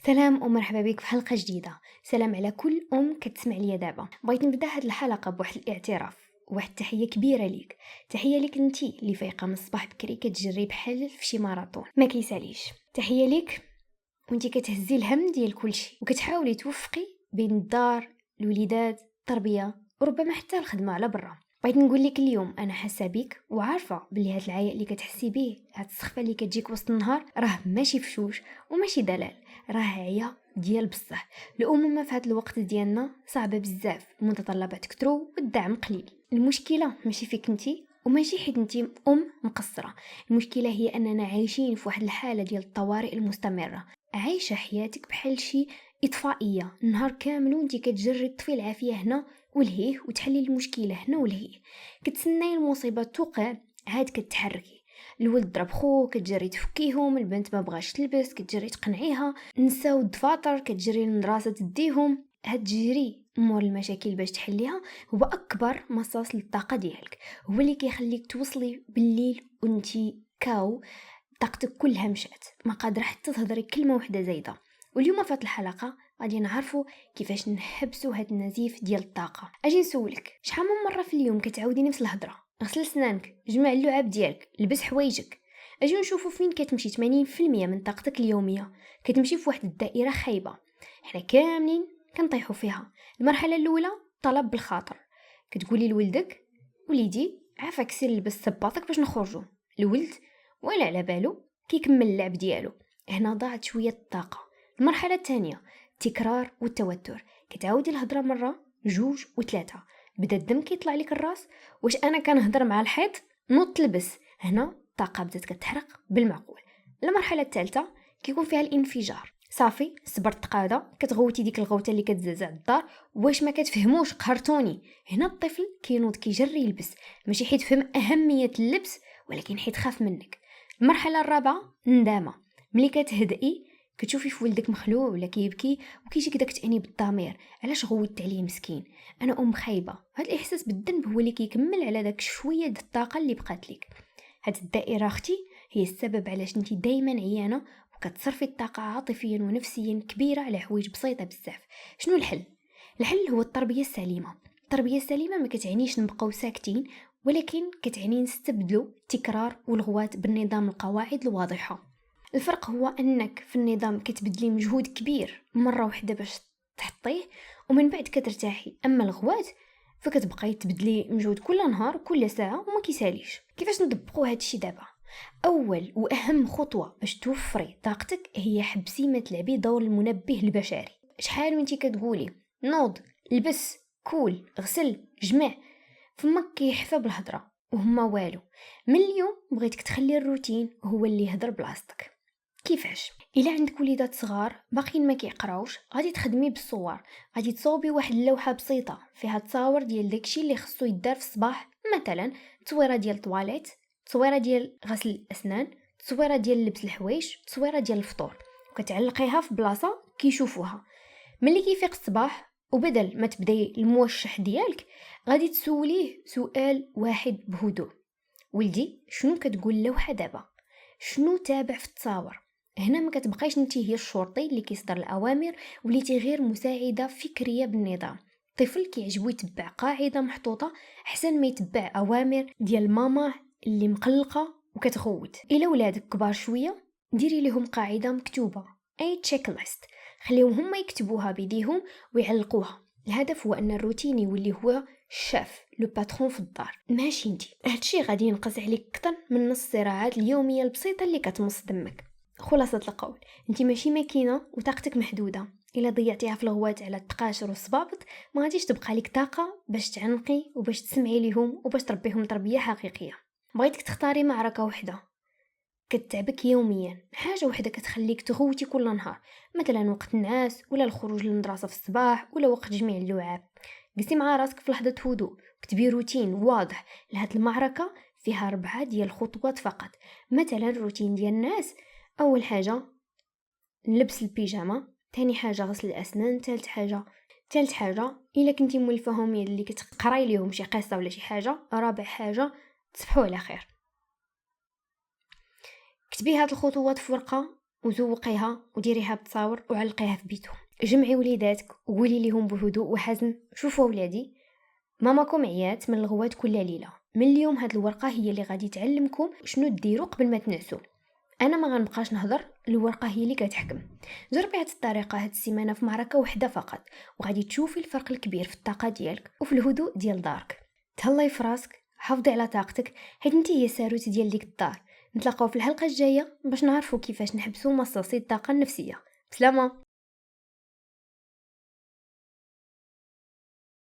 سلام ومرحبا بك في حلقة جديدة. سلام على كل كتسمع ليا دابا. بغيت نبدا هاد الحلقة بواحد الاعتراف، واحد التحية كبيرة ليك. تحية ليك انتي اللي فايقة من الصباح بكري كتجري بحال في شي ماراطون ما كيساليش. تحية ليك وانتي كتهزي الهم ديال كلشي وكتحاولي توفقي بين الدار، الوليدات، التربية وربما حتى الخدمة على برا. بغيت نقول لك اليوم انا حاسه بيك وعارفه بلي هاد العياء اللي كتحسي بيه، هاد السخفه اللي كتجيك وسط النهار، راه ماشي فشوش وماشي دلال، راه عيا ديال بصح. الامومه في هاد الوقت ديالنا صعبه بزاف، المتطلبات كترو والدعم قليل. المشكله ماشي فيك انتي وماشي حيت انتي مقصره، المشكله هي اننا عايشين في واحد الحاله ديال الطوارئ المستمره. عايشه حياتك بحال شي اطفائيه، نهار كامل وانتي كتجري تطفي العافيه هنا ولهيه وتحلي المشكله هنا ولهيه. كتسناي المصيبه توقع عاد كتحركي. الولد ضرب خو كتجري تفكيهم، البنت ما بغاش تلبس كتجري تقنعيها، نساو الدفاتر كتجري للمدرسه تديهم. هاد تجري مور المشاكل باش تحليها هو اكبر مصاص للطاقه ديالك، هو اللي كيخليك توصلي بالليل وانتي كاو، طاقتك كلها مشات، ما قادره حتى تهضري كلمه واحده زايده. واليوم في هاد الحلقه غادي نعرفوا كيفاش نحبسوا هاد النزيف ديال الطاقه. اجي نسولك، شحال من مره في اليوم كتعاودي نفس الهضره؟ غسل سنانك، جمع اللعاب ديالك، لبس حوايجك. اجي نشوفوا فين كتمشي 80% من طاقتك اليوميه. كتمشي في واحد الدائره خايبه حنا كاملين كنطيحوا فيها. المرحله الاولى طلب بالخاطر، كتقولي لولدك وليدي عافاك سير لبس صباطك باش نخرجوا. الولد ولا على بالو كيكمل اللعب ديالو. هنا ضاعت شويه الطاقه. المرحله الثانيه التكرار والتوتر، كتعاودي الهضره مره جوج وثلاثه، بدا الدم كيطلع لك الراس. واش انا كنهضر مع الحيط؟ نوض تلبس. هنا الطاقه بدات كتحرق بالمعقول. المرحله الثالثه كيكون فيها الانفجار. صافي صبرت قاده، كتغوتي ديك الغوته اللي كتزعزع الدار. واش ما كتفهموش؟ قهرتوني. هنا الطفل كينوض كيجري يلبس، ماشي حيت فهم اهميه اللبس ولكن حيت خاف منك. المرحله الرابعه الندامه، ملي كتهدئي كتشوفي في ولدك مخلوع ولا كيبكي وكيجيك داك التانيب بالضمير، علاش غوتت عليه مسكين، انا خايبه. هذا الاحساس بالذنب هو اللي كيكمل على داك شويه د الطاقه اللي بقات لك. هاد الدائره اختي هي السبب علاش انت دايما عيانه وكتصرفي الطاقه عاطفيا ونفسيا كبيره على حوايج بسيطه بزاف. شنو الحل؟ الحل هو التربيه السليمه. التربيه السليمه ما كتعنيش نبقاو ساكتين، ولكن كتعني نستبدلوا التكرار والغوات بالنظام، القواعد الواضحه. الفرق هو انك في النظام كتبدلي مجهود كبير مره واحده باش تحطيه ومن بعد كترتاحي، اما الغوات فكتبقاي تبدلي مجهود كل نهار كل ساعه وما كيساليش. كيفاش نطبقوا هادشي دابا؟ اول واهم خطوه باش توفري طاقتك هي حبسي ما تلعبي دور المنبه البشري. شحال وانتي كتقولي نوض لبس كول غسل جمع، فماك كيحفى بالهضره وهما والو. من اليوم بغيتك تخلي الروتين هو اللي يهضر بلاصتك. كيفاش؟ الا عندك وليدات صغار باقيين ما كيقراوش، غادي تخدمي بالصور، غادي تصوبي واحد اللوحه بسيطه فيها تصاور ديال داكشي اللي خصو يدار في الصباح، مثلا تصويره ديال الطواليت، تصويره ديال غسل الاسنان، تصويره ديال لبس الحوايج، تصويره ديال الفطور، وكتعلقيها في بلاصه كيشوفوها. ملي كيفيق الصباح وبدل ما تبداي الموشح ديالك غادي تسوليه سؤال واحد بهدوء: ولدي شنو كتقول اللوحه دابا؟ شنو تابع في التصاور؟ هنا ما كتبقايش انت هي الشرطي اللي كيصدر الاوامر، وليتي غير مساعده فكريه بالنظام. الطفل كيعجبو يتبع قاعده محطوطه احسن ما يتبع اوامر ديال ماما اللي مقلقه وكتغوت. الا ولادك كبار شويه ديري لهم قاعده مكتوبه، اي تشيك ليست، خليهم هما يكتبوها بيديهم ويعلقوها. الهدف هو ان الروتين يولي هو الشاف لو باترون في الدار، ماشي انتي. هادشي غادي ينقص عليك اكثر من نص الصراعات اليوميه البسيطه اللي كتمص دمك. خلاصه القول، انتي ماشي ماكينه وطاقتك محدوده. الا ضيعتيها في الغوات على التقاشر والصبابط ما غاديش تبقى لك طاقه باش تعنقي وباش تسمعي ليهم وباش تربيهم تربيه حقيقيه. بغيتك تختاري معركه وحده كتعبك يوميا، حاجه وحده كتخليك تغوتي كل نهار، مثلا وقت النعاس ولا الخروج للمدرسه في الصباح ولا وقت جميع اللعاب. قسي مع راسك في لحظه هدوء، كتبي روتين واضح لهاد المعركه فيها 4 ديال الخطوات فقط. مثلا الروتين ديال الناس: اول حاجه نلبس البيجامه، تاني حاجه غسل الاسنان، ثالث حاجه ثالث حاجه، الا كنتي مولفاهم اللي كتقراي ليهم شي قصه ولا شي حاجه. رابع حاجه، تصبحوا على خير. كتبي هاد الخطوات في ورقه وزوقيها وديريها بتصاور وعلقيها في بيتهم. جمعي وليداتك وقولي لهم بهدوء وحزم: شوفوا ولادي، ماماكم عيات من الغوات كل ليله. من اليوم هاد الورقه هي اللي غادي تعلمكم شنو ديروا قبل ما تنعسوا. انا ما غنبقاش نهضر، الورقه هي اللي كتحكم. جربي هاد الطريقه هاد السيمانه في معركه واحده فقط، وغادي تشوفي الفرق الكبير في الطاقه ديالك وفي الهدوء ديال دارك. تهلاي في راسك، حافظي على طاقتك، حيت انت هي الساروت ديال ديك الدار. نتلاقاو في الحلقه الجايه باش نعرفوا كيفاش نحبسوا مصاصي الطاقه النفسيه. بسلامه.